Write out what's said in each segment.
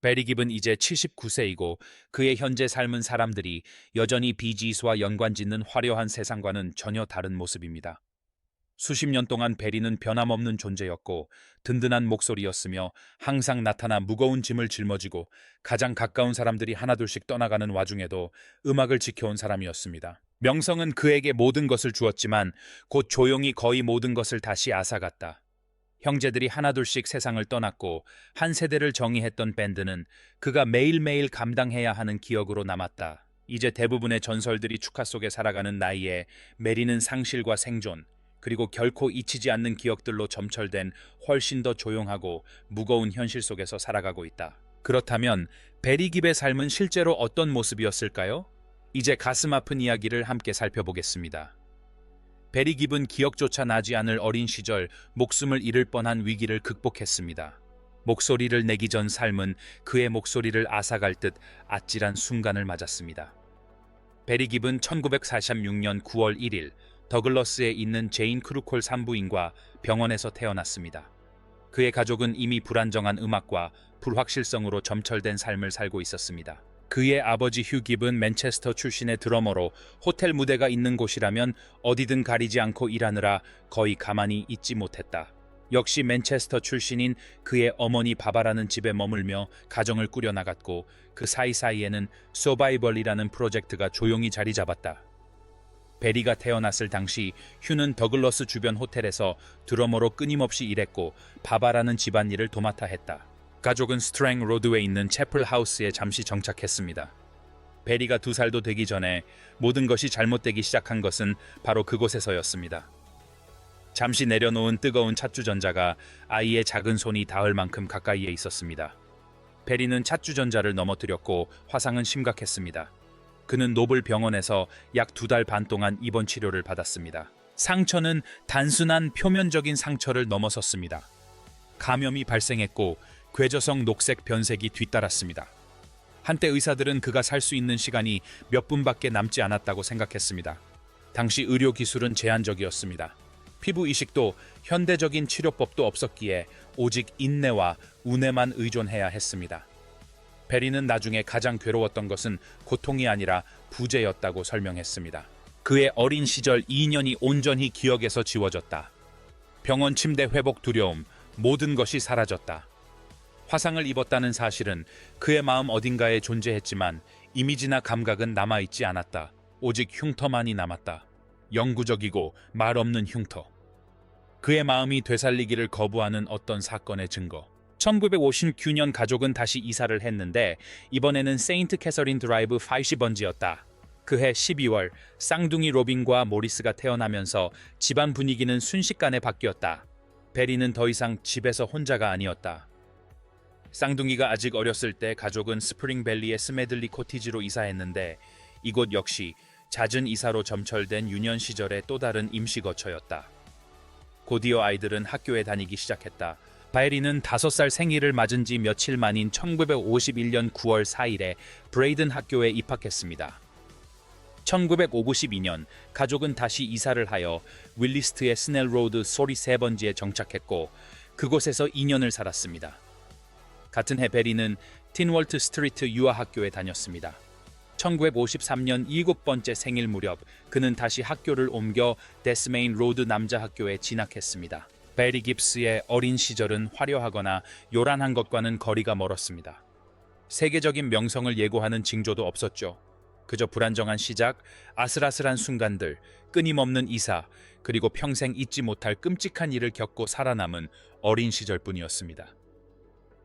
베리 깁은 이제 79세이고 그의 현재 삶은 사람들이 여전히 비지스와 연관짓는 화려한 세상과는 전혀 다른 모습입니다. 수십 년 동안 베리는 변함없는 존재였고 든든한 목소리였으며 항상 나타나 무거운 짐을 짊어지고 가장 가까운 사람들이 하나둘씩 떠나가는 와중에도 음악을 지켜온 사람이었습니다. 명성은 그에게 모든 것을 주었지만 곧 조용히 거의 모든 것을 다시 앗아갔다. 형제들이 하나둘씩 세상을 떠났고 한 세대를 정의했던 밴드는 그가 매일매일 감당해야 하는 기억으로 남았다. 이제 대부분의 전설들이 축하 속에 살아가는 나이에 메리는 상실과 생존, 그리고 결코 잊히지 않는 기억들로 점철된 훨씬 더 조용하고 무거운 현실 속에서 살아가고 있다. 그렇다면 베리 깁의 삶은 실제로 어떤 모습이었을까요? 이제 가슴 아픈 이야기를 함께 살펴보겠습니다. 베리 깁은 기억조차 나지 않을 어린 시절 목숨을 잃을 뻔한 위기를 극복했습니다. 목소리를 내기 전 삶은 그의 목소리를 앗아갈 듯 아찔한 순간을 맞았습니다. 베리 깁은 1946년 9월 1일 더글러스에 있는 제인 크루콜 산부인과 병원에서 태어났습니다. 그의 가족은 이미 불안정한 음악과 불확실성으로 점철된 삶을 살고 있었습니다. 그의 아버지 휴 깁은 맨체스터 출신의 드러머로 호텔 무대가 있는 곳이라면 어디든 가리지 않고 일하느라 거의 가만히 있지 못했다. 역시 맨체스터 출신인 그의 어머니 바바라는 집에 머물며 가정을 꾸려나갔고 그 사이사이에는 서바이벌이라는 프로젝트가 조용히 자리 잡았다. 베리가 태어났을 당시 휴는 더글러스 주변 호텔에서 드러머로 끊임없이 일했고 바바라는 집안일을 도맡아 했다. 가족은 스트랭 로드에 있는 채플 하우스에 잠시 정착했습니다. 베리가 2살도 되기 전에 모든 것이 잘못되기 시작한 것은 바로 그곳에서였습니다. 잠시 내려놓은 뜨거운 찻주전자가 아이의 작은 손이 닿을 만큼 가까이에 있었습니다. 베리는 찻주전자를 넘어뜨렸고 화상은 심각했습니다. 그는 노블 병원에서 약 2달 반 동안 입원 치료를 받았습니다. 상처는 단순한 표면적인 상처를 넘어섰습니다. 감염이 발생했고 궤저성 녹색 변색이 뒤따랐습니다. 한때 의사들은 그가 살 수 있는 시간이 몇 분밖에 남지 않았다고 생각했습니다. 당시 의료 기술은 제한적이었습니다. 피부 이식도 현대적인 치료법도 없었기에 오직 인내와 운에만 의존해야 했습니다. 베리는 나중에 가장 괴로웠던 것은 고통이 아니라 부재였다고 설명했습니다. 그의 어린 시절 2년이 온전히 기억에서 지워졌다. 병원 침대 회복 두려움, 모든 것이 사라졌다. 화상을 입었다는 사실은 그의 마음 어딘가에 존재했지만 이미지나 감각은 남아있지 않았다. 오직 흉터만이 남았다. 영구적이고 말없는 흉터. 그의 마음이 되살리기를 거부하는 어떤 사건의 증거. 1959년 가족은 다시 이사를 했는데 이번에는 세인트 캐서린 드라이브 50번지였다. 그해 12월 쌍둥이 로빈과 모리스가 태어나면서 집안 분위기는 순식간에 바뀌었다. 베리는 더 이상 집에서 혼자가 아니었다. 쌍둥이가 아직 어렸을 때 가족은 스프링밸리의 스메들리 코티지로 이사했는데 이곳 역시 잦은 이사로 점철된 유년 시절의 또 다른 임시 거처였다. 곧이어 아이들은 학교에 다니기 시작했다. 바이리는 5살 생일을 맞은 지 며칠 만인 1951년 9월 4일에 브레이든 학교에 입학했습니다. 1952년 가족은 다시 이사를 하여 윌리스트의 스넬 로드 소리 3번지에 정착했고 그곳에서 2년을 살았습니다. 같은 해 베리는 틴월트 스트리트 유아학교에 다녔습니다. 1953년 7번째 생일 무렵 그는 다시 학교를 옮겨 데스메인 로드 남자학교에 진학했습니다. 베리 깁스의 어린 시절은 화려하거나 요란한 것과는 거리가 멀었습니다. 세계적인 명성을 예고하는 징조도 없었죠. 그저 불안정한 시작, 아슬아슬한 순간들, 끊임없는 이사, 그리고 평생 잊지 못할 끔찍한 일을 겪고 살아남은 어린 시절뿐이었습니다.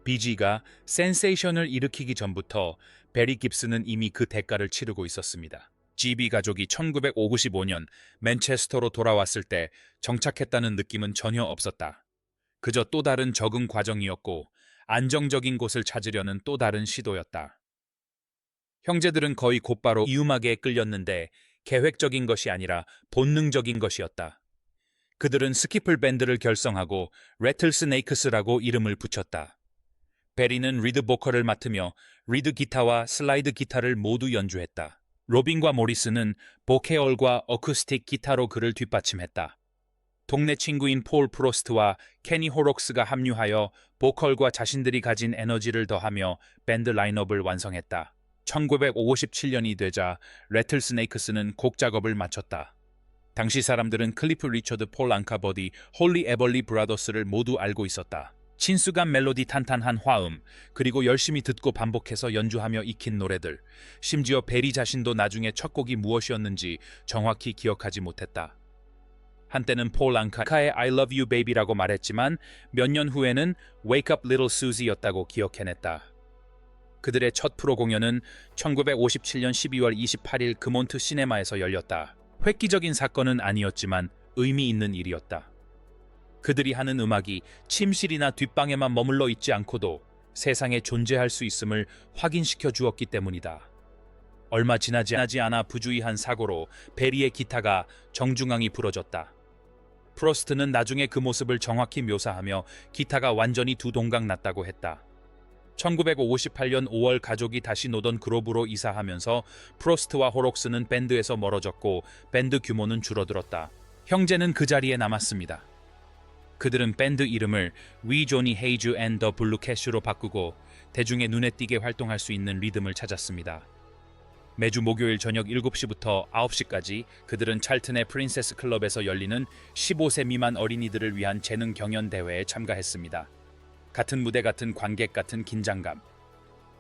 비지가 센세이션을 일으키기 전부터 베리 깁스는 이미 그 대가를 치르고 있었습니다. GB 가족이 1955년 맨체스터로 돌아왔을 때 정착했다는 느낌은 전혀 없었다. 그저 또 다른 적응 과정이었고 안정적인 곳을 찾으려는 또 다른 시도였다. 형제들은 거의 곧바로 이 음악에 끌렸는데 계획적인 것이 아니라 본능적인 것이었다. 그들은 스키플 밴드를 결성하고 래틀스네이크스라고 이름을 붙였다. 베리는 리드 보컬을 맡으며 리드 기타와 슬라이드 기타를 모두 연주했다. 로빈과 모리스는 보케올과 어쿠스틱 기타로 그를 뒷받침했다. 동네 친구인 폴 프로스트와 케니 호록스가 합류하여 보컬과 자신들이 가진 에너지를 더하며 밴드 라인업을 완성했다. 1957년이 되자 래틀스네이크스는 곡 작업을 마쳤다. 당시 사람들은 클리프 리처드, 폴 앙카버디, 홀리 에벌리 브라더스를 모두 알고 있었다. 친숙한 멜로디, 탄탄한 화음, 그리고 열심히 듣고 반복해서 연주하며 익힌 노래들. 심지어 베리 자신도 나중에 첫 곡이 무엇이었는지 정확히 기억하지 못했다. 한때는 폴 앙카의 I love you baby라고 말했지만 몇 년 후에는 Wake up little Susie였다고 기억해냈다. 그들의 첫 프로 공연은 1957년 12월 28일 금온트 시네마에서 열렸다. 획기적인 사건은 아니었지만 의미 있는 일이었다. 그들이 하는 음악이 침실이나 뒷방에만 머물러 있지 않고도 세상에 존재할 수 있음을 확인시켜 주었기 때문이다. 얼마 지나지 않아 부주의한 사고로 베리의 기타가 정중앙이 부러졌다. 프로스트는 나중에 그 모습을 정확히 묘사하며 기타가 완전히 두 동강 났다고 했다. 1958년 5월 가족이 다시 노던 그룹으로 이사하면서 프로스트와 호록스는 밴드에서 멀어졌고 밴드 규모는 줄어들었다. 형제는 그 자리에 남았습니다. 그들은 밴드 이름을 We Johnny Hayes and the Blue Cash로 바꾸고 대중의 눈에 띄게 활동할 수 있는 리듬을 찾았습니다. 매주 목요일 저녁 7시부터 9시까지 그들은 찰튼의 프린세스 클럽에서 열리는 15세 미만 어린이들을 위한 재능 경연 대회에 참가했습니다. 같은 무대, 같은 관객, 같은 긴장감.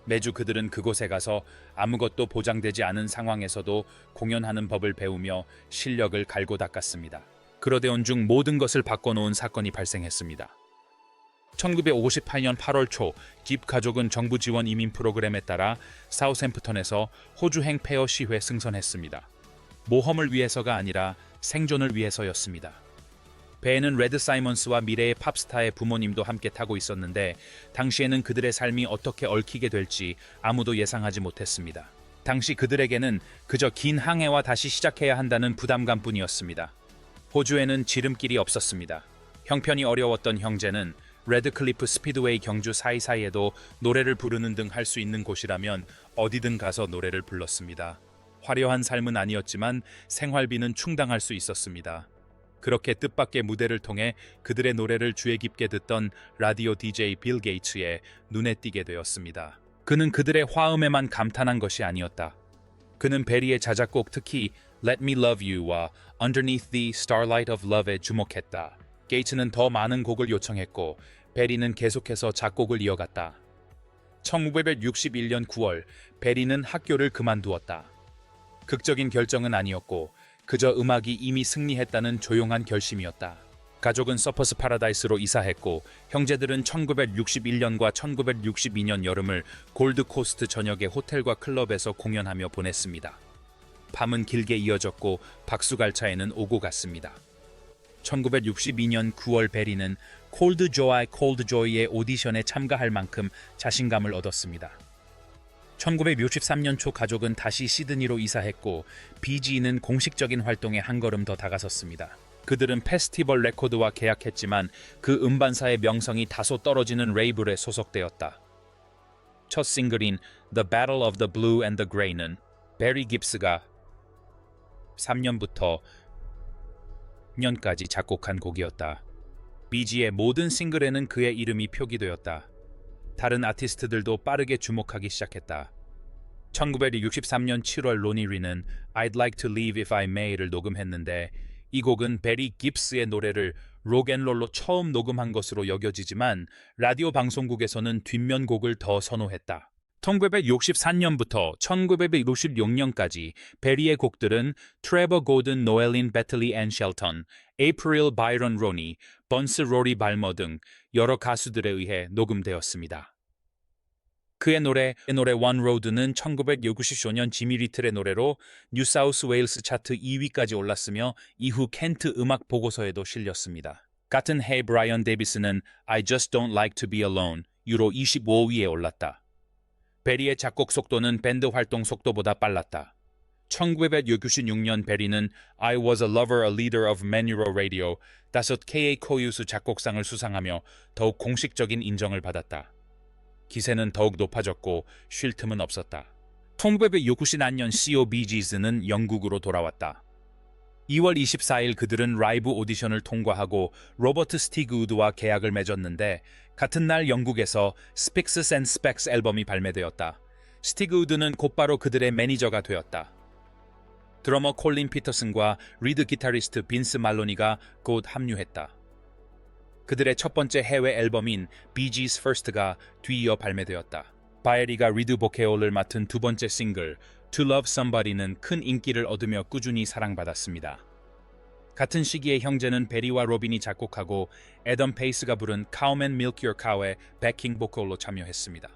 매주 그들은 그곳에 가서 아무것도 보장되지 않은 상황에서도 공연하는 법을 배우며 실력을 갈고 닦았습니다. 그러던 온 중 모든 것을 바꿔놓은 사건이 발생했습니다. 1958년 8월 초 깁 가족은 정부 지원 이민 프로그램에 따라 사우샘프턴에서 호주행 폐허 시위에 승선했습니다. 모험을 위해서가 아니라 생존을 위해서였습니다. 배에는 레드 사이먼스와 미래의 팝스타의 부모님도 함께 타고 있었는데 당시에는 그들의 삶이 어떻게 얽히게 될지 아무도 예상하지 못했습니다. 당시 그들에게는 그저 긴 항해와 다시 시작해야 한다는 부담감뿐이었습니다. 호주에는 지름길이 없었습니다. 형편이 어려웠던 형제는 레드클리프 스피드웨이 경주 사이사이에도 노래를 부르는 등 할 수 있는 곳이라면 어디든 가서 노래를 불렀습니다. 화려한 삶은 아니었지만 생활비는 충당할 수 있었습니다. 그렇게 뜻밖의 무대를 통해 그들의 노래를 주의 깊게 듣던 라디오 DJ 빌 게이츠의 눈에 띄게 되었습니다. 그는 그들의 화음에만 감탄한 것이 아니었다. 그는 베리의 자작곡, 특히 Let Me Love You와 Underneath the Starlight of Love에 주목했다. 게이츠는 더 많은 곡을 요청했고 베리는 계속해서 작곡을 이어갔다. 1961년 9월 베리는 학교를 그만두었다. 극적인 결정은 아니었고 그저 음악이 이미 승리했다는 조용한 결심이었다. 가족은 서퍼스 파라다이스로 이사했고 형제들은 1961년과 1962년 여름을 골드코스트 전역의 호텔과 클럽에서 공연하며 보냈습니다. 밤은 길게 이어졌고 박수갈차에는 오고 갔습니다. 1962년 9월 베리는 콜드 조아이 콜드 조이의 오디션에 참가할 만큼 자신감을 얻었습니다. 1963년 초 가족은 다시 시드니로 이사했고 비지는 공식적인 활동에 한 걸음 더 다가섰습니다. 그들은 페스티벌 레코드와 계약했지만 그 음반사의 명성이 다소 떨어지는 레이블에 소속되었다. 첫 싱글인 The Battle of the Blue and the Gray는 베리 깁스가 3년부터 년까지 작곡한 곡이었다. 비지의 모든 싱글에는 그의 이름이 표기되었다. 다른 아티스트들도 빠르게 주목하기 시작했다. 1963년 7월 로니 리는 I'd Like to Leave If I May를 녹음했는데 이 곡은 베리 깁스의 노래를 록앤롤로 처음 녹음한 것으로 여겨지지만 라디오 방송국에서는 뒷면곡을 더 선호했다. 1964년부터 1966년까지 베리의 곡들은 트레버 고든, 노엘린 베틀리 앤 셸턴, 에이프릴 바이런 로니, 번스 로리 발머 등 여러 가수들에 의해 녹음되었습니다. 그의 노래 One Road는 1965년 지미 리틀의 노래로 뉴사우스 웨일스 차트 2위까지 올랐으며 이후 켄트 음악 보고서에도 실렸습니다. 같은 해 브라이언 데이비스는 I Just Don't Like to Be Alone 유로 25위에 올랐다. 베리의 작곡 속도는 밴드 활동 속도보다 빨랐다. 1966년 베리는 I Was a Lover, a Leader of Manuro Radio 5KA 코유스 작곡상을 수상하며 더욱 공식적인 인정을 받았다. 기세는 더욱 높아졌고 쉴 틈은 없었다. 1964년 COBGs는 영국으로 돌아왔다. 2월 24일 그들은 라이브 오디션을 통과하고 로버트 스티그 우드와 계약을 맺었는데 같은 날 영국에서 Spixes and Specs 앨범이 발매되었다. 스티그 우드는 곧바로 그들의 매니저가 되었다. 드러머 콜린 피터슨과 리드 기타리스트 빈스 말로니가 곧 합류했다. 그들의 첫 번째 해외 앨범인 Bee Gees First가 뒤이어 발매되었다. 바에리가 리드 보케올을 맡은 두 번째 싱글 To Love Somebody는 큰 인기를 얻으며 꾸준히 사랑받았습니다. 같은 시기에 형제는 베리와 로빈이 작곡하고 애덤 페이스가 부른 Come and Milk Your Cow의 백킹 보컬로 참여했습니다.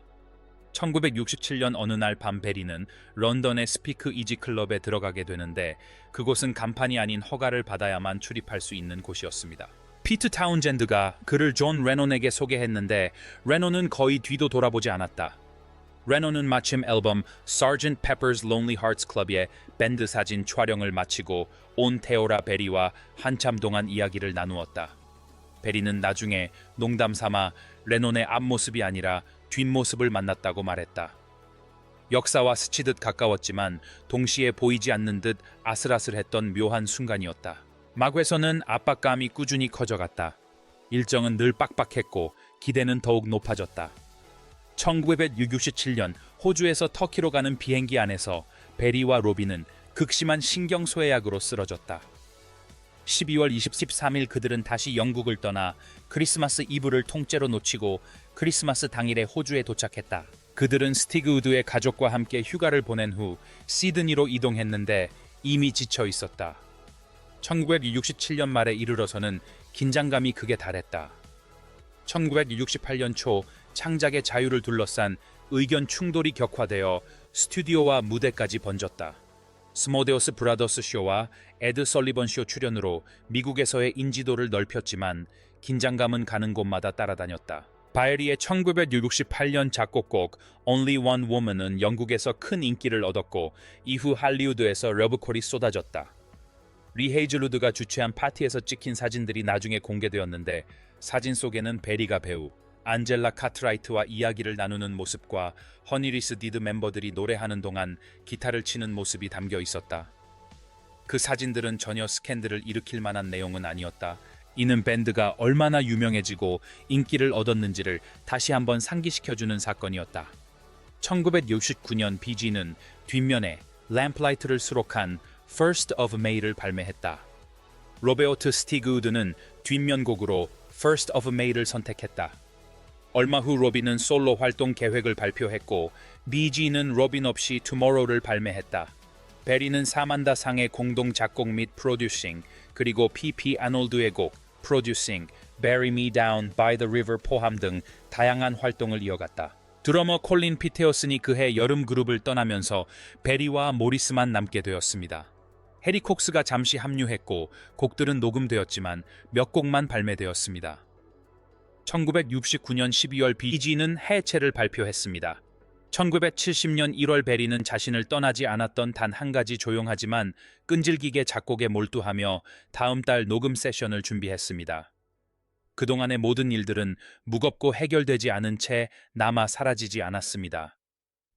1967년 어느 날 밤 베리는 런던의 스피크 이지 클럽에 들어가게 되는데 그곳은 간판이 아닌 허가를 받아야만 출입할 수 있는 곳이었습니다. 피트 타운젠드가 그를 존 레논에게 소개했는데 레논은 거의 뒤도 돌아보지 않았다. 레논은 마침 앨범 Sgt. Pepper's Lonely Hearts Club의 밴드 사진 촬영을 마치고 온 테오라 베리와 한참 동안 이야기를 나누었다. 베리는 나중에 농담 삼아 레논의 앞모습이 아니라 뒷모습을 만났다고 말했다. 역사와 스치듯 가까웠지만 동시에 보이지 않는 듯 아슬아슬했던 묘한 순간이었다. 막외서는 압박감이 꾸준히 커져갔다. 일정은 늘 빡빡했고 기대는 더욱 높아졌다. 1967년 호주에서 터키로 가는 비행기 안에서 베리와 로빈은 극심한 신경소외약으로 쓰러졌다. 12월 23일 그들은 다시 영국을 떠나 크리스마스 이브를 통째로 놓치고 크리스마스 당일에 호주에 도착했다. 그들은 스티그 우드의 가족과 함께 휴가를 보낸 후 시드니로 이동했는데 이미 지쳐 있었다. 1967년 말에 이르러서는 긴장감이 극에 달했다. 1968년 초 창작의 자유를 둘러싼 의견 충돌이 격화되어 스튜디오와 무대까지 번졌다. 스모데우스 브라더스 쇼와 에드 설리번 쇼 출연으로 미국에서의 인지도를 넓혔지만 긴장감은 가는 곳마다 따라다녔다. 바에리의 1968년 작곡곡 Only One Woman은 영국에서 큰 인기를 얻었고 이후 할리우드에서 러브콜이 쏟아졌다. 리 헤이즐우드가 주최한 파티에서 찍힌 사진들이 나중에 공개되었는데 사진 속에는 베리가 배우, 안젤라 카트라이트와 이야기를 나누는 모습과 허니리스 디드 멤버들이 노래하는 동안 기타를 치는 모습이 담겨 있었다. 그 사진들은 전혀 스캔들을 일으킬 만한 내용은 아니었다. 이는 밴드가 얼마나 유명해지고 인기를 얻었는지를 다시 한번 상기시켜주는 사건이었다. 1969년 비지는 뒷면에 램플라이트를 수록한 First of May를 발매했다. 로베오트 스티그 우드는 뒷면곡으로 First of May를 선택했다. 얼마 후 로빈은 솔로 활동 계획을 발표했고 비지는 로빈 없이 Tomorrow를 발매했다. 베리는 사만다 상의 공동 작곡 및 프로듀싱, 그리고 P.P. 아놀드의 곡 Producing, Bury Me Down by the River 포함 등 다양한 활동을 이어갔다. 드러머 콜린 피테어슨이 그해 여름 그룹을 떠나면서 베리와 모리스만 남게 되었습니다. 해리 콕스가 잠시 합류했고 곡들은 녹음되었지만 몇 곡만 발매되었습니다. 1969년 12월 비지는 해체를 발표했습니다. 1970년 1월 베리는 자신을 떠나지 않았던 단 한 가지 조용하지만 끈질기게 작곡에 몰두하며 다음 달 녹음 세션을 준비했습니다. 그동안의 모든 일들은 무겁고 해결되지 않은 채 남아 사라지지 않았습니다.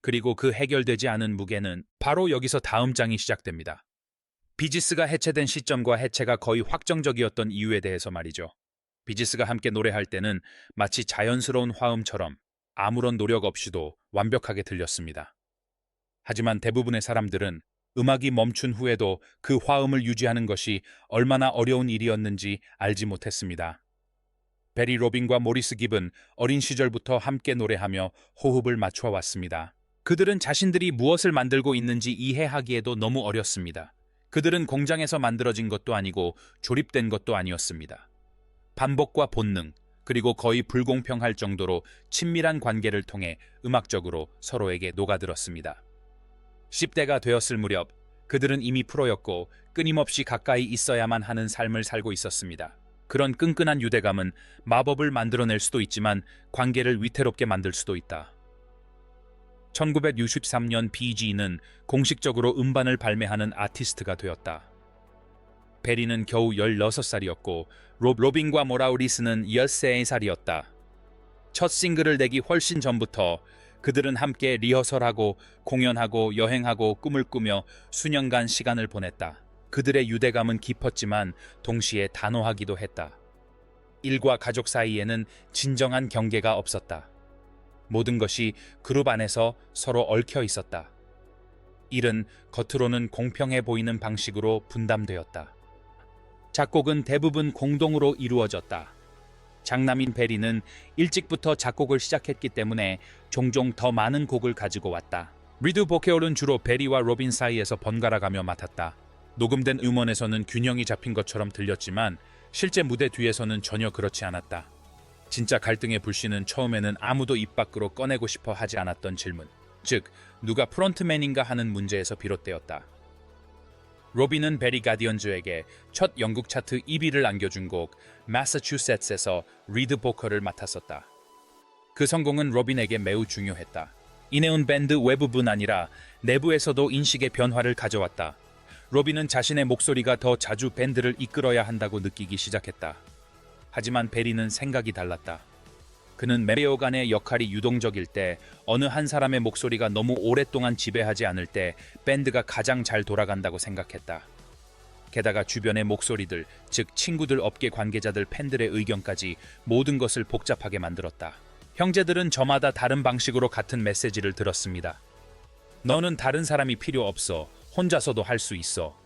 그리고 그 해결되지 않은 무게는 바로 여기서 다음 장이 시작됩니다. 비지스가 해체된 시점과 해체가 거의 확정적이었던 이유에 대해서 말이죠. 비지스가 함께 노래할 때는 마치 자연스러운 화음처럼 아무런 노력 없이도 완벽하게 들렸습니다. 하지만 대부분의 사람들은 음악이 멈춘 후에도 그 화음을 유지하는 것이 얼마나 어려운 일이었는지 알지 못했습니다. 베리 로빈과 모리스 깁은 어린 시절부터 함께 노래하며 호흡을 맞춰 왔습니다. 그들은 자신들이 무엇을 만들고 있는지 이해하기에도 너무 어렸습니다. 그들은 공장에서 만들어진 것도 아니고 조립된 것도 아니었습니다. 반복과 본능, 그리고 거의 불공평할 정도로 친밀한 관계를 통해 음악적으로 서로에게 녹아들었습니다. 10대가 되었을 무렵 그들은 이미 프로였고 끊임없이 가까이 있어야만 하는 삶을 살고 있었습니다. 그런 끈끈한 유대감은 마법을 만들어낼 수도 있지만 관계를 위태롭게 만들 수도 있다. 1963년 비지는 공식적으로 음반을 발매하는 아티스트가 되었다. 베리는 겨우 16살이었고 로빈과 모라우리스는 13살이었다. 첫 싱글을 내기 훨씬 전부터 그들은 함께 리허설하고 공연하고 여행하고 꿈을 꾸며 수년간 시간을 보냈다. 그들의 유대감은 깊었지만 동시에 단호하기도 했다. 일과 가족 사이에는 진정한 경계가 없었다. 모든 것이 그룹 안에서 서로 얽혀 있었다. 일은 겉으로는 공평해 보이는 방식으로 분담되었다. 작곡은 대부분 공동으로 이루어졌다. 장남인 베리는 일찍부터 작곡을 시작했기 때문에 종종 더 많은 곡을 가지고 왔다. 리드 보케올은 주로 베리와 로빈 사이에서 번갈아가며 맡았다. 녹음된 음원에서는 균형이 잡힌 것처럼 들렸지만 실제 무대 뒤에서는 전혀 그렇지 않았다. 진짜 갈등의 불씨는 처음에는 아무도 입 밖으로 꺼내고 싶어 하지 않았던 질문, 즉 누가 프론트맨인가 하는 문제에서 비롯되었다. 로빈은 베리 가디언즈에게 첫 영국 차트 1위를 안겨준 곡 마사추세츠에서 리드 보컬을 맡았었다. 그 성공은 로빈에게 매우 중요했다. 이내온 밴드 외부뿐 아니라 내부에서도 인식의 변화를 가져왔다. 로빈은 자신의 목소리가 더 자주 밴드를 이끌어야 한다고 느끼기 시작했다. 하지만 베리는 생각이 달랐다. 그는 멤버 간의 역할이 유동적일 때, 어느 한 사람의 목소리가 너무 오랫동안 지배하지 않을 때 밴드가 가장 잘 돌아간다고 생각했다. 게다가 주변의 목소리들, 즉 친구들, 업계 관계자들, 팬들의 의견까지 모든 것을 복잡하게 만들었다. 형제들은 저마다 다른 방식으로 같은 메시지를 들었습니다. 너는 다른 사람이 필요 없어. 혼자서도 할 수 있어.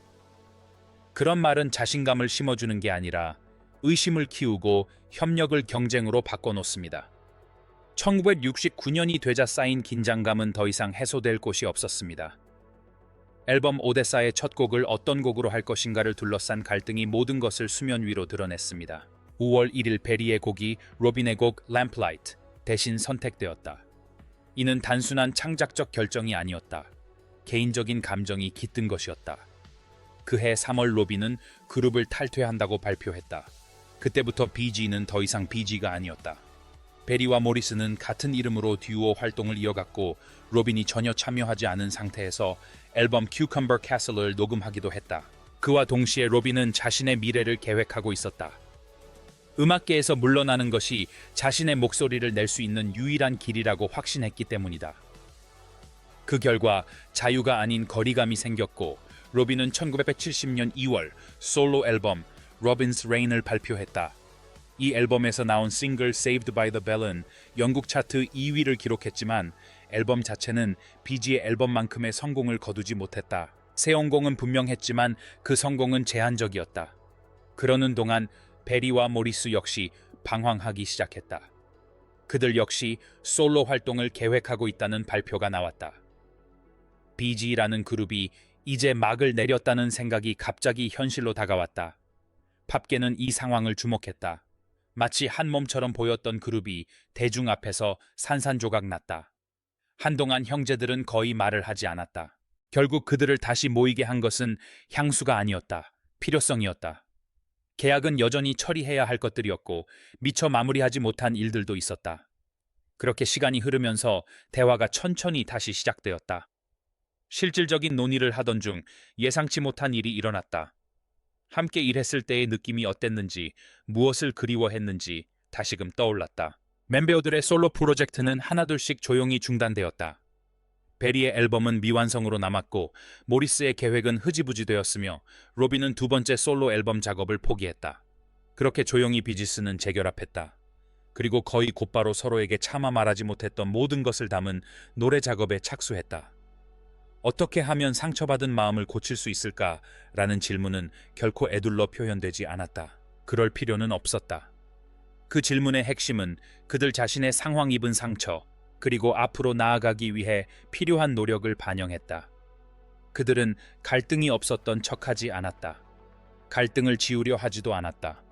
그런 말은 자신감을 심어주는 게 아니라 의심을 키우고 협력을 경쟁으로 바꿔놓습니다. 1969년이 되자 쌓인 긴장감은 더 이상 해소될 곳이 없었습니다. 앨범 오데사의 첫 곡을 어떤 곡으로 할 것인가를 둘러싼 갈등이 모든 것을 수면 위로 드러냈습니다. 5월 1일 베리의 곡이 로빈의 곡 Lamplight 대신 선택되었다. 이는 단순한 창작적 결정이 아니었다. 개인적인 감정이 깃든 것이었다. 그해 3월 로빈은 그룹을 탈퇴한다고 발표했다. 그때부터 비지는 더 이상 비지가 아니었다. 베리와 모리스는 같은 이름으로 듀오 활동을 이어갔고 로빈이 전혀 참여하지 않은 상태에서 앨범 Cucumber Castle을 녹음하기도 했다. 그와 동시에 로빈은 자신의 미래를 계획하고 있었다. 음악계에서 물러나는 것이 자신의 목소리를 낼 수 있는 유일한 길이라고 확신했기 때문이다. 그 결과 자유가 아닌 거리감이 생겼고 로빈은 1970년 2월 솔로 앨범 Robin's Reign을 발표했다. 이 앨범에서 나온 싱글 Saved by the Bell은 영국 차트 2위를 기록했지만 앨범 자체는 비지의 앨범만큼의 성공을 거두지 못했다. 세용공은 분명했지만 그 성공은 제한적이었다. 그러는 동안 베리와 모리스 역시 방황하기 시작했다. 그들 역시 솔로 활동을 계획하고 있다는 발표가 나왔다. 비지라는 그룹이 이제 막을 내렸다는 생각이 갑자기 현실로 다가왔다. 팝계는 이 상황을 주목했다. 마치 한 몸처럼 보였던 그룹이 대중 앞에서 산산조각 났다. 한동안 형제들은 거의 말을 하지 않았다. 결국 그들을 다시 모이게 한 것은 향수가 아니었다. 필요성이었다. 계약은 여전히 처리해야 할 것들이었고 미처 마무리하지 못한 일들도 있었다. 그렇게 시간이 흐르면서 대화가 천천히 다시 시작되었다. 실질적인 논의를 하던 중 예상치 못한 일이 일어났다. 함께 일했을 때의 느낌이 어땠는지, 무엇을 그리워했는지 다시금 떠올랐다. 멤버들의 솔로 프로젝트는 하나둘씩 조용히 중단되었다. 베리의 앨범은 미완성으로 남았고 모리스의 계획은 흐지부지 되었으며 로빈은 두 번째 솔로 앨범 작업을 포기했다. 그렇게 조용히 비지스는 재결합했다. 그리고 거의 곧바로 서로에게 차마 말하지 못했던 모든 것을 담은 노래 작업에 착수했다. 어떻게 하면 상처받은 마음을 고칠 수 있을까라는 질문은 결코 에둘러 표현되지 않았다. 그럴 필요는 없었다. 그 질문의 핵심은 그들 자신의 상황 입은 상처, 그리고 앞으로 나아가기 위해 필요한 노력을 반영했다. 그들은 갈등이 없었던 척하지 않았다. 갈등을 지우려 하지도 않았다.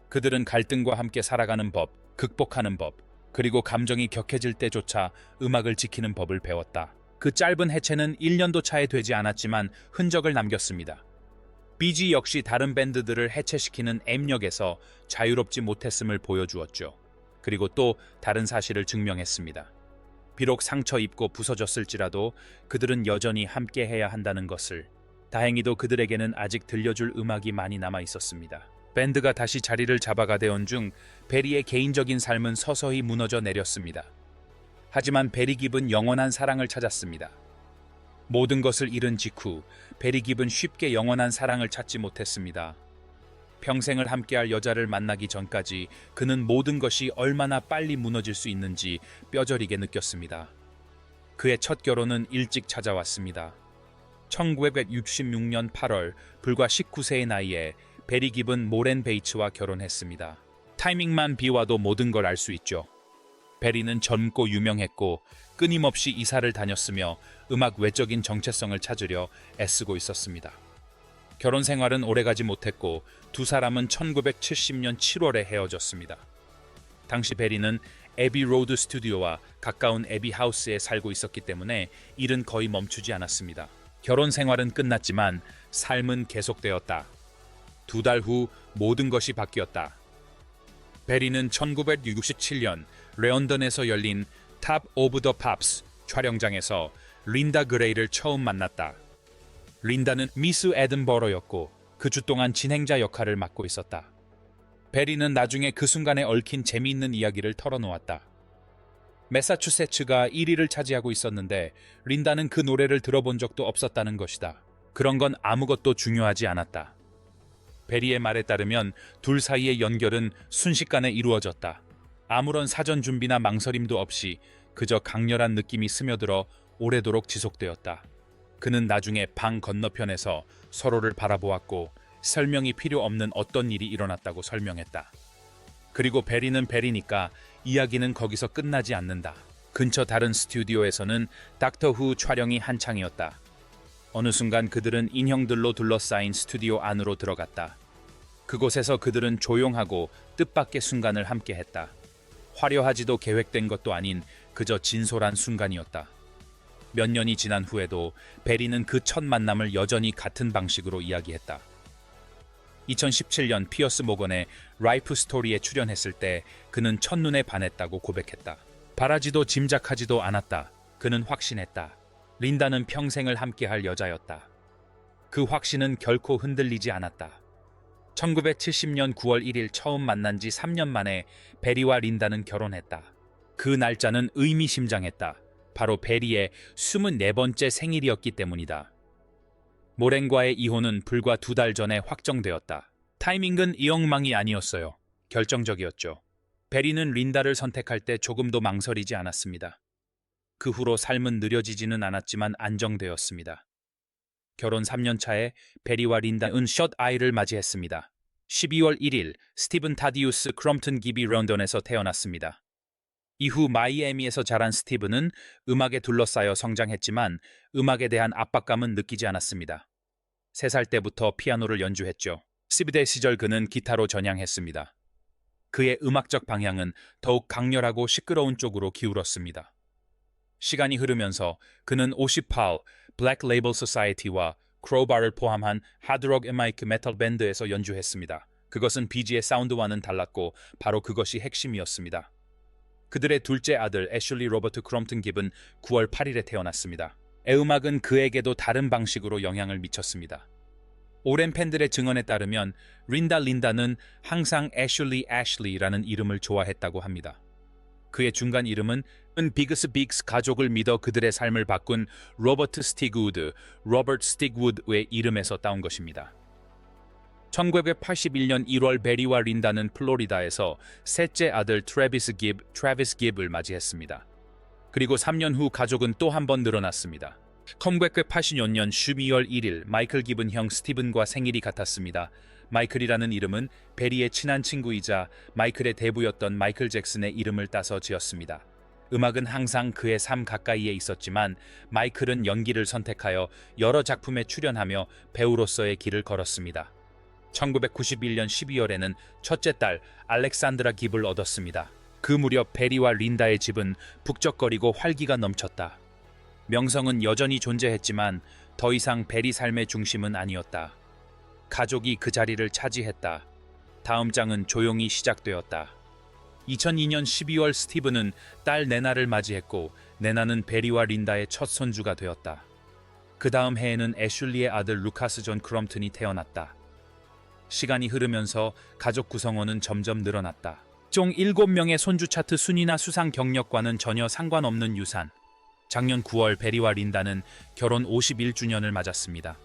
그들은 갈등과 함께 살아가는 법, 극복하는 법, 그리고 감정이 격해질 때조차 음악을 지키는 법을 배웠다. 그 짧은 해체는 1년도 차에 되지 않았지만 흔적을 남겼습니다. 비지 역시 다른 밴드들을 해체시키는 M역에서 자유롭지 못했음을 보여주었죠. 그리고 또 다른 사실을 증명했습니다. 비록 상처 입고 부서졌을지라도 그들은 여전히 함께해야 한다는 것을. 다행히도 그들에게는 아직 들려줄 음악이 많이 남아 있었습니다. 밴드가 다시 자리를 잡아가던 중 베리의 개인적인 삶은 서서히 무너져 내렸습니다. 하지만 베리 깁은 영원한 사랑을 찾았습니다. 모든 것을 잃은 직후 베리 깁은 쉽게 영원한 사랑을 찾지 못했습니다. 평생을 함께할 여자를 만나기 전까지 그는 모든 것이 얼마나 빨리 무너질 수 있는지 뼈저리게 느꼈습니다. 그의 첫 결혼은 일찍 찾아왔습니다. 1966년 8월 불과 19세의 나이에 베리 깁은 모렌 베이츠와 결혼했습니다. 타이밍만 비와도 모든 걸 알 수 있죠. 베리는 젊고 유명했고 끊임없이 이사를 다녔으며 음악 외적인 정체성을 찾으려 애쓰고 있었습니다. 결혼 생활은 오래가지 못했고 두 사람은 1970년 7월에 헤어졌습니다. 당시 베리는 애비 로드 스튜디오와 가까운 애비 하우스에 살고 있었기 때문에 일은 거의 멈추지 않았습니다. 결혼 생활은 끝났지만 삶은 계속되었다. 2달 후 모든 것이 바뀌었다. 베리는 1967년 런던에서 열린 탑 오브 더 팝스 촬영장에서 린다 그레이를 처음 만났다. 린다는 미스 에든버러였고 그 주 동안 진행자 역할을 맡고 있었다. 베리는 나중에 그 순간에 얽힌 재미있는 이야기를 털어놓았다. 매사추세츠가 1위를 차지하고 있었는데 린다는 그 노래를 들어본 적도 없었다는 것이다. 그런 건 아무것도 중요하지 않았다. 베리의 말에 따르면 둘 사이의 연결은 순식간에 이루어졌다. 아무런 사전 준비나 망설임도 없이 그저 강렬한 느낌이 스며들어 오래도록 지속되었다. 그는 나중에 방 건너편에서 서로를 바라보았고 설명이 필요 없는 어떤 일이 일어났다고 설명했다. 그리고 베리는 베리니까 이야기는 거기서 끝나지 않는다. 근처 다른 스튜디오에서는 닥터 후 촬영이 한창이었다. 어느 순간 그들은 인형들로 둘러싸인 스튜디오 안으로 들어갔다. 그곳에서 그들은 조용하고 뜻밖의 순간을 함께했다. 화려하지도 계획된 것도 아닌 그저 진솔한 순간이었다. 몇 년이 지난 후에도 베리는 그 첫 만남을 여전히 같은 방식으로 이야기했다. 2017년 피어스 모건의 라이프 스토리에 출연했을 때 그는 첫눈에 반했다고 고백했다. 바라지도 짐작하지도 않았다. 그는 확신했다. 린다는 평생을 함께할 여자였다. 그 확신은 결코 흔들리지 않았다. 1970년 9월 1일 처음 만난 지 3년 만에 베리와 린다는 결혼했다. 그 날짜는 의미심장했다. 바로 베리의 24번째 생일이었기 때문이다. 모렌과의 이혼은 불과 2달 전에 확정되었다. 타이밍은 이엉망이 아니었어요. 결정적이었죠. 베리는 린다를 선택할 때 조금도 망설이지 않았습니다. 그 후로 삶은 느려지지는 않았지만 안정되었습니다. 결혼 3년 차에 베리와 린다는 첫 아이를 맞이했습니다. 12월 1일 스티븐 타디우스 크럼튼 깁이 런던에서 태어났습니다. 이후 마이애미에서 자란 스티븐은 음악에 둘러싸여 성장했지만 음악에 대한 압박감은 느끼지 않았습니다. 3살 때부터 피아노를 연주했죠. 10대 시절 그는 기타로 전향했습니다. 그의 음악적 방향은 더욱 강렬하고 시끄러운 쪽으로 기울었습니다. 시간이 흐르면서 그는 58 블랙 레이블 소사이어티와 크로바를 포함한 하드록 에마이크 메탈 밴드에서 연주했습니다. 그것은 비지의 사운드와는 달랐고 바로 그것이 핵심이었습니다. 그들의 둘째 아들 애슐리 로버트 크럼튼 깁은 9월 8일에 태어났습니다. 애음악은 그에게도 다른 방식으로 영향을 미쳤습니다. 오랜 팬들의 증언에 따르면 린다는 항상 애슐리라는 이름을 좋아했다고 합니다. 그의 중간 이름은 비그스 빅스 가족을 믿어 그들의 삶을 바꾼 로버트 스틱우드의 이름에서 따온 것입니다. 1981년 1월 베리와 린다는 플로리다에서 셋째 아들 트래비스 깁을 맞이했습니다. 그리고 3년 후 가족은 또 한 번 늘어났습니다. 1980년 12월 1일 마이클 깁은 형 스티븐과 생일이 같았습니다. 마이클이라는 이름은 베리의 친한 친구이자 마이클의 대부였던 마이클 잭슨의 이름을 따서 지었습니다. 음악은 항상 그의 삶 가까이에 있었지만 마이클은 연기를 선택하여 여러 작품에 출연하며 배우로서의 길을 걸었습니다. 1991년 12월에는 첫째 딸 알렉산드라 깁을 얻었습니다. 그 무렵 베리와 린다의 집은 북적거리고 활기가 넘쳤다. 명성은 여전히 존재했지만 더 이상 베리 삶의 중심은 아니었다. 가족이 그 자리를 차지했다. 다음 장은 조용히 시작되었다. 2002년 12월 스티븐은 딸 네나를 맞이했고 네나는 베리와 린다의 첫 손주가 되었다. 그 다음 해에는 애슐리의 아들 루카스 존 크럼튼이 태어났다. 시간이 흐르면서 가족 구성원은 점점 늘어났다. 총 7명의 손주 차트 순위나 수상 경력과는 전혀 상관없는 유산. 작년 9월 베리와 린다는 결혼 51주년을 맞았습니다.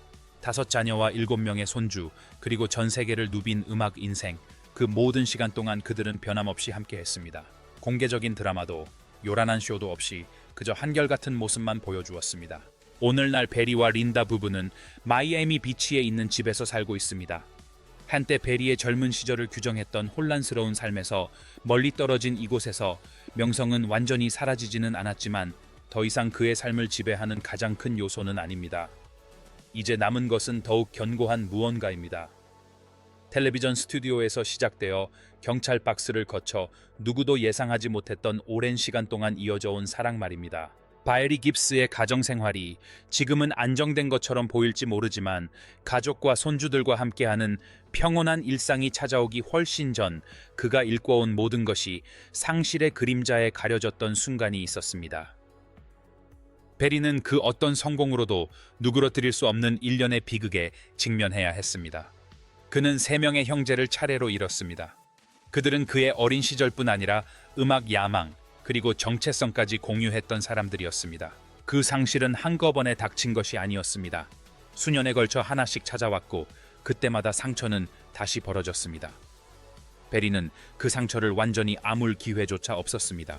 5자녀와 7명의 손주, 그리고 전 세계를 누빈 음악 인생, 그 모든 시간 동안 그들은 변함없이 함께했습니다. 공개적인 드라마도 요란한 쇼도 없이 그저 한결같은 모습만 보여주었습니다. 오늘날 베리와 린다 부부는 마이애미 비치에 있는 집에서 살고 있습니다. 한때 베리의 젊은 시절을 규정했던 혼란스러운 삶에서 멀리 떨어진 이곳에서 명성은 완전히 사라지지는 않았지만 더 이상 그의 삶을 지배하는 가장 큰 요소는 아닙니다. 이제 남은 것은 더욱 견고한 무언가입니다. 텔레비전 스튜디오에서 시작되어 경찰 박스를 거쳐 누구도 예상하지 못했던 오랜 시간 동안 이어져 온 사랑 말입니다. 바에리 깁스의 가정생활이 지금은 안정된 것처럼 보일지 모르지만 가족과 손주들과 함께하는 평온한 일상이 찾아오기 훨씬 전 그가 일궈온 모든 것이 상실의 그림자에 가려졌던 순간이 있었습니다. 베리는 그 어떤 성공으로도 누그러뜨릴 수 없는 일련의 비극에 직면해야 했습니다. 그는 3명의 형제를 차례로 잃었습니다. 그들은 그의 어린 시절뿐 아니라 음악 야망, 그리고 정체성까지 공유했던 사람들이었습니다. 그 상실은 한꺼번에 닥친 것이 아니었습니다. 수년에 걸쳐 하나씩 찾아왔고 그때마다 상처는 다시 벌어졌습니다. 베리는 그 상처를 완전히 아물 기회조차 없었습니다.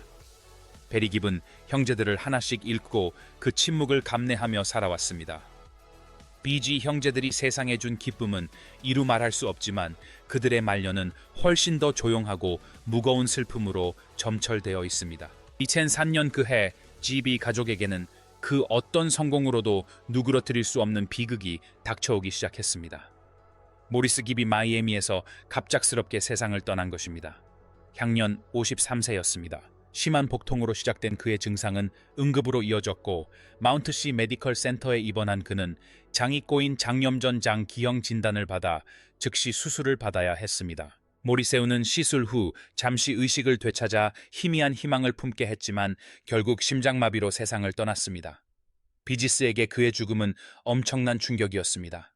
베리 깁은 형제들을 하나씩 잃고 그 침묵을 감내하며 살아왔습니다. 비지 형제들이 세상에 준 기쁨은 이루 말할 수 없지만 그들의 말년은 훨씬 더 조용하고 무거운 슬픔으로 점철되어 있습니다. 2003년 그 해 GB 가족에게는 그 어떤 성공으로도 누그러뜨릴 수 없는 비극이 닥쳐오기 시작했습니다. 모리스 깁이 마이애미에서 갑작스럽게 세상을 떠난 것입니다. 향년 53세였습니다. 심한 복통으로 시작된 그의 증상은 응급으로 이어졌고 마운트시 메디컬 센터에 입원한 그는 장이 꼬인 장염전 장기형 진단을 받아 즉시 수술을 받아야 했습니다. 모리세우는 시술 후 잠시 의식을 되찾아 희미한 희망을 품게 했지만 결국 심장마비로 세상을 떠났습니다. 비지스에게 그의 죽음은 엄청난 충격이었습니다.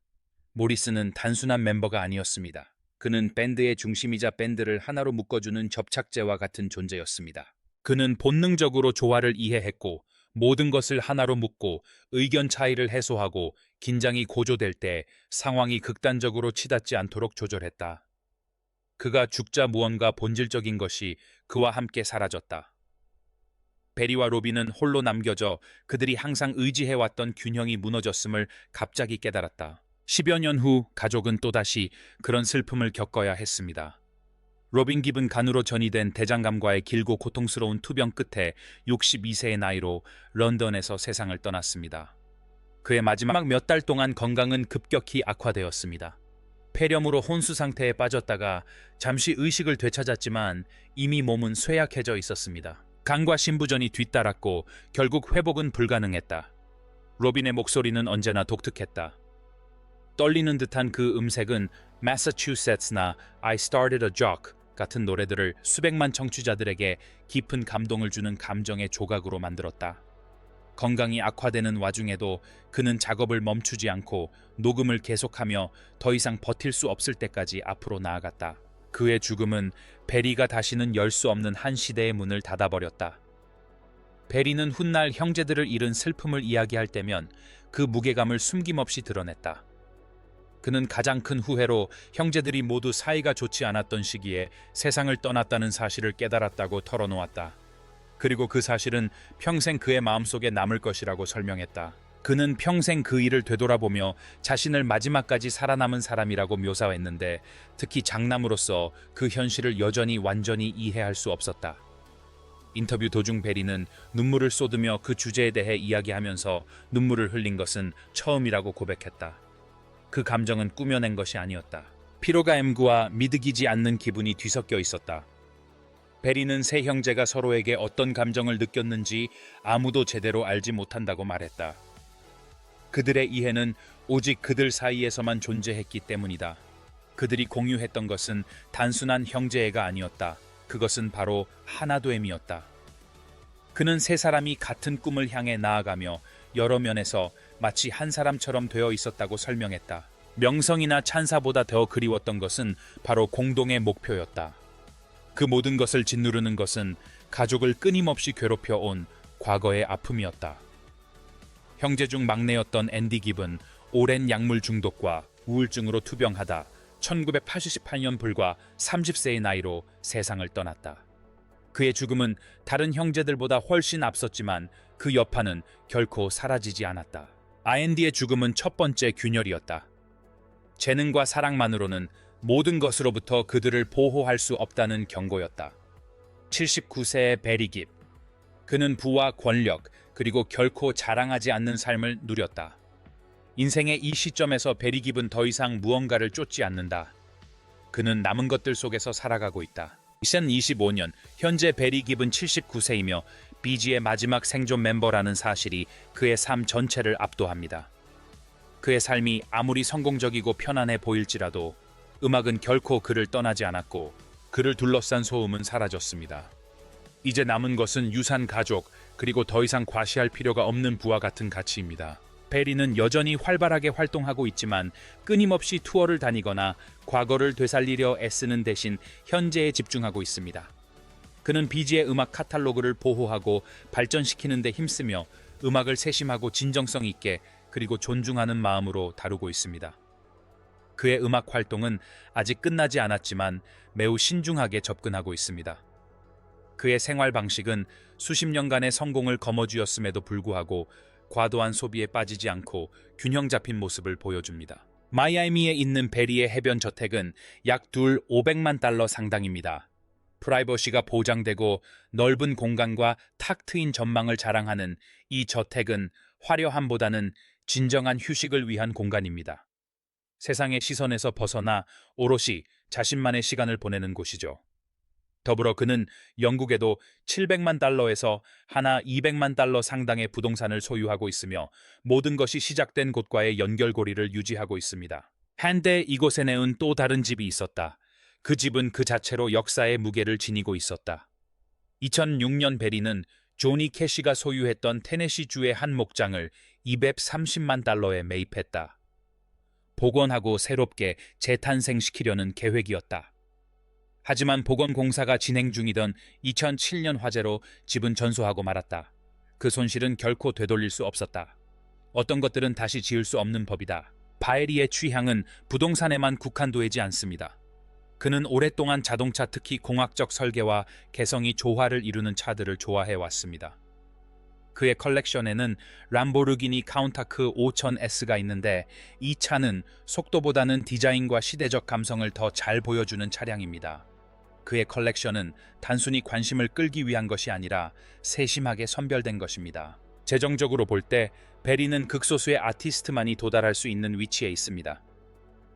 모리스는 단순한 멤버가 아니었습니다. 그는 밴드의 중심이자 밴드를 하나로 묶어주는 접착제와 같은 존재였습니다. 그는 본능적으로 조화를 이해했고 모든 것을 하나로 묶고 의견 차이를 해소하고 긴장이 고조될 때 상황이 극단적으로 치닫지 않도록 조절했다. 그가 죽자 무언가 본질적인 것이 그와 함께 사라졌다. 베리와 로비는 홀로 남겨져 그들이 항상 의지해왔던 균형이 무너졌음을 갑자기 깨달았다. 10여 년 후 가족은 또다시 그런 슬픔을 겪어야 했습니다. 로빈 깁은 간으로 전이된 대장감과의 길고 고통스러운 투병 끝에 62세의 나이로 런던에서 세상을 떠났습니다. 그의 마지막 몇 달 동안 건강은 급격히 악화되었습니다. 폐렴으로 혼수 상태에 빠졌다가 잠시 의식을 되찾았지만 이미 몸은 쇠약해져 있었습니다. 간과 신부전이 뒤따랐고 결국 회복은 불가능했다. 로빈의 목소리는 언제나 독특했다. 떨리는 듯한 그 음색은 Massachusetts나 I Started a Jock 같은 노래들을 수백만 청취자들에게 깊은 감동을 주는 감정의 조각으로 만들었다. 건강이 악화되는 와중에도 그는 작업을 멈추지 않고 녹음을 계속하며 더 이상 버틸 수 없을 때까지 앞으로 나아갔다. 그의 죽음은 베리가 다시는 열 수 없는 한 시대의 문을 닫아버렸다. 베리는 훗날 형제들을 잃은 슬픔을 이야기할 때면 그 무게감을 숨김없이 드러냈다. 그는 가장 큰 후회로 형제들이 모두 사이가 좋지 않았던 시기에 세상을 떠났다는 사실을 깨달았다고 털어놓았다. 그리고 그 사실은 평생 그의 마음속에 남을 것이라고 설명했다. 그는 평생 그 일을 되돌아보며 자신을 마지막까지 살아남은 사람이라고 묘사했는데 특히 장남으로서 그 현실을 여전히 완전히 이해할 수 없었다. 인터뷰 도중 베리는 눈물을 쏟으며 그 주제에 대해 이야기하면서 눈물을 흘린 것은 처음이라고 고백했다. 그 감정은 꾸며낸 것이 아니었다. 피로가 엠구와 믿기지 않는 기분이 뒤섞여 있었다. 베리는 세 형제가 서로에게 어떤 감정을 느꼈는지 아무도 제대로 알지 못한다고 말했다. 그들의 이해는 오직 그들 사이에서만 존재했기 때문이다. 그들이 공유했던 것은 단순한 형제애가 아니었다. 그것은 바로 하나됨이었다. 그는 세 사람이 같은 꿈을 향해 나아가며 여러 면에서 마치 한 사람처럼 되어 있었다고 설명했다. 명성이나 찬사보다 더 그리웠던 것은 바로 공동의 목표였다. 그 모든 것을 짓누르는 것은 가족을 끊임없이 괴롭혀 온 과거의 아픔이었다. 형제 중 막내였던 앤디 깁은 오랜 약물 중독과 우울증으로 투병하다 1988년 불과 30세의 나이로 세상을 떠났다. 그의 죽음은 다른 형제들보다 훨씬 앞섰지만 그 여파는 결코 사라지지 않았다. R&D의 죽음은 첫 번째 균열이었다. 재능과 사랑만으로는 모든 것으로부터 그들을 보호할 수 없다는 경고였다. 79세의 베리 깁. 그는 부와 권력 그리고 결코 자랑하지 않는 삶을 누렸다. 인생의 이 시점에서 베리 깁은 더 이상 무언가를 쫓지 않는다. 그는 남은 것들 속에서 살아가고 있다. 2025년 현재 베리 깁은 79세이며 비지의 마지막 생존 멤버라는 사실이 그의 삶 전체를 압도합니다. 그의 삶이 아무리 성공적이고 편안해 보일지라도 음악은 결코 그를 떠나지 않았고 그를 둘러싼 소음은 사라졌습니다. 이제 남은 것은 유산 가족 그리고 더 이상 과시할 필요가 없는 부와 같은 가치입니다. 베리는 여전히 활발하게 활동하고 있지만 끊임없이 투어를 다니거나 과거를 되살리려 애쓰는 대신 현재에 집중하고 있습니다. 그는 비지의 음악 카탈로그를 보호하고 발전시키는 데 힘쓰며 음악을 세심하고 진정성 있게 그리고 존중하는 마음으로 다루고 있습니다. 그의 음악 활동은 아직 끝나지 않았지만 매우 신중하게 접근하고 있습니다. 그의 생활 방식은 수십 년간의 성공을 거머쥐었음에도 불구하고 과도한 소비에 빠지지 않고 균형 잡힌 모습을 보여줍니다. 마이애미에 있는 베리의 해변 저택은 약 둘 500만 달러 상당입니다. 프라이버시가 보장되고 넓은 공간과 탁 트인 전망을 자랑하는 이 저택은 화려함보다는 진정한 휴식을 위한 공간입니다. 세상의 시선에서 벗어나 오롯이 자신만의 시간을 보내는 곳이죠. 더불어 그는 영국에도 700만 달러에서 하나 200만 달러 상당의 부동산을 소유하고 있으며 모든 것이 시작된 곳과의 연결고리를 유지하고 있습니다. 한때 이곳에 내은 또 다른 집이 있었다. 그 집은 그 자체로 역사의 무게를 지니고 있었다. 2006년 베리는 조니 캐시가 소유했던 테네시주의 한 목장을 230만 달러에 매입했다. 복원하고 새롭게 재탄생시키려는 계획이었다. 하지만 복원 공사가 진행 중이던 2007년 화재로 집은 전소하고 말았다. 그 손실은 결코 되돌릴 수 없었다. 어떤 것들은 다시 지을 수 없는 법이다. 바에리의 취향은 부동산에만 국한되지 않습니다. 그는 오랫동안 자동차 특히 공학적 설계와 개성이 조화를 이루는 차들을 좋아해 왔습니다. 그의 컬렉션에는 람보르기니 카운타크 5000S가 있는데 이 차는 속도보다는 디자인과 시대적 감성을 더 잘 보여주는 차량입니다. 그의 컬렉션은 단순히 관심을 끌기 위한 것이 아니라 세심하게 선별된 것입니다. 재정적으로 볼 때 베리는 극소수의 아티스트만이 도달할 수 있는 위치에 있습니다.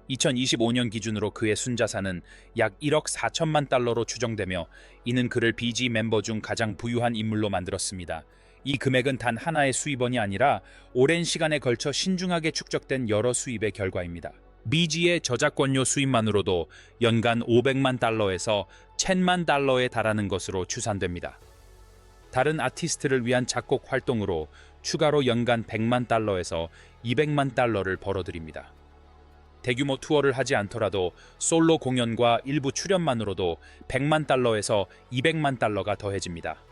2025년 기준으로 그의 순자산은 약 1억 4천만 달러로 추정되며 이는 그를 비지 멤버 중 가장 부유한 인물로 만들었습니다. 이 금액은 단 하나의 수입원이 아니라 오랜 시간에 걸쳐 신중하게 축적된 여러 수입의 결과입니다. 비지의 저작권료 수입만으로도 연간 500만 달러에서 1000만 달러에 달하는 것으로 추산됩니다. 다른 아티스트를 위한 작곡 활동으로 추가로 연간 100만 달러에서 200만 달러를 벌어들입니다. 대규모 투어를 하지 않더라도 솔로 공연과 일부 출연만으로도 100만 달러에서 200만 달러가 더해집니다.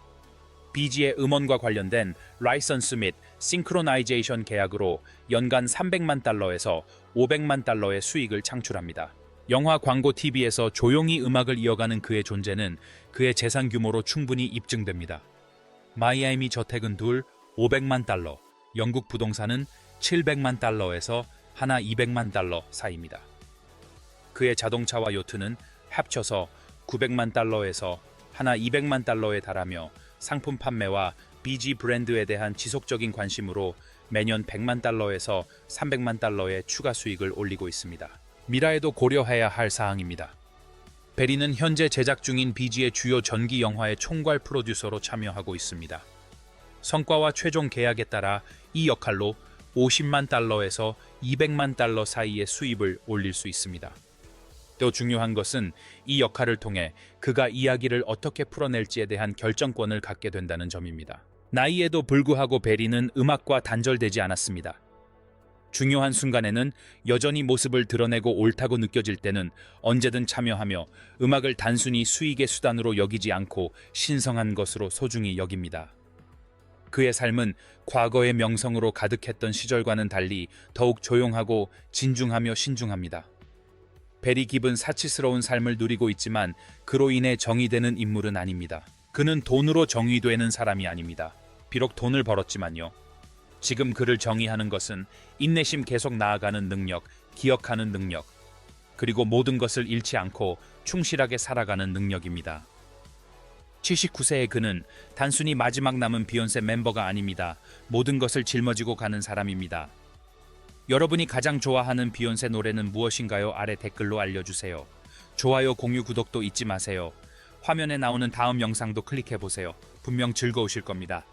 비지의 음원과 관련된 라이선스 및 싱크로나이제이션 계약으로 연간 300만 달러에서 500만 달러의 수익을 창출합니다. 영화 광고 TV에서 조용히 음악을 이어가는 그의 존재는 그의 재산 규모로 충분히 입증됩니다. 마이애미 저택은 둘 500만 달러, 영국 부동산은 700만 달러에서 하나 200만 달러 사이입니다. 그의 자동차와 요트는 합쳐서 900만 달러에서 하나 200만 달러에 달하며 상품 판매와 비지 브랜드에 대한 지속적인 관심으로 매년 100만 달러에서 300만 달러의 추가 수익을 올리고 있습니다. 미라에도 고려해야 할 사항입니다. 베리는 현재 제작 중인 비지의 주요 전기 영화의 총괄 프로듀서로 참여하고 있습니다. 성과와 최종 계약에 따라 이 역할로 50만 달러에서 200만 달러 사이의 수입을 올릴 수 있습니다. 또 중요한 것은 이 역할을 통해 그가 이야기를 어떻게 풀어낼지에 대한 결정권을 갖게 된다는 점입니다. 나이에도 불구하고 베리는 음악과 단절되지 않았습니다. 중요한 순간에는 여전히 모습을 드러내고 옳다고 느껴질 때는 언제든 참여하며 음악을 단순히 수익의 수단으로 여기지 않고 신성한 것으로 소중히 여깁니다. 그의 삶은 과거의 명성으로 가득했던 시절과는 달리 더욱 조용하고 진중하며 신중합니다. 벨이 기분 사치스러운 삶을 누리고 있지만 그로 인해 정의되는 인물은 아닙니다. 그는 돈으로 정의되는 사람이 아닙니다. 비록 돈을 벌었지만요. 지금 그를 정의하는 것은 인내심 계속 나아가는 능력, 기억하는 능력, 그리고 모든 것을 잃지 않고 충실하게 살아가는 능력입니다. 79세의 그는 단순히 마지막 남은 비욘세 멤버가 아닙니다. 모든 것을 짊어지고 가는 사람입니다. 여러분이 가장 좋아하는 비욘세 노래는 무엇인가요? 아래 댓글로 알려주세요. 좋아요, 공유, 구독도 잊지 마세요. 화면에 나오는 다음 영상도 클릭해보세요. 분명 즐거우실 겁니다.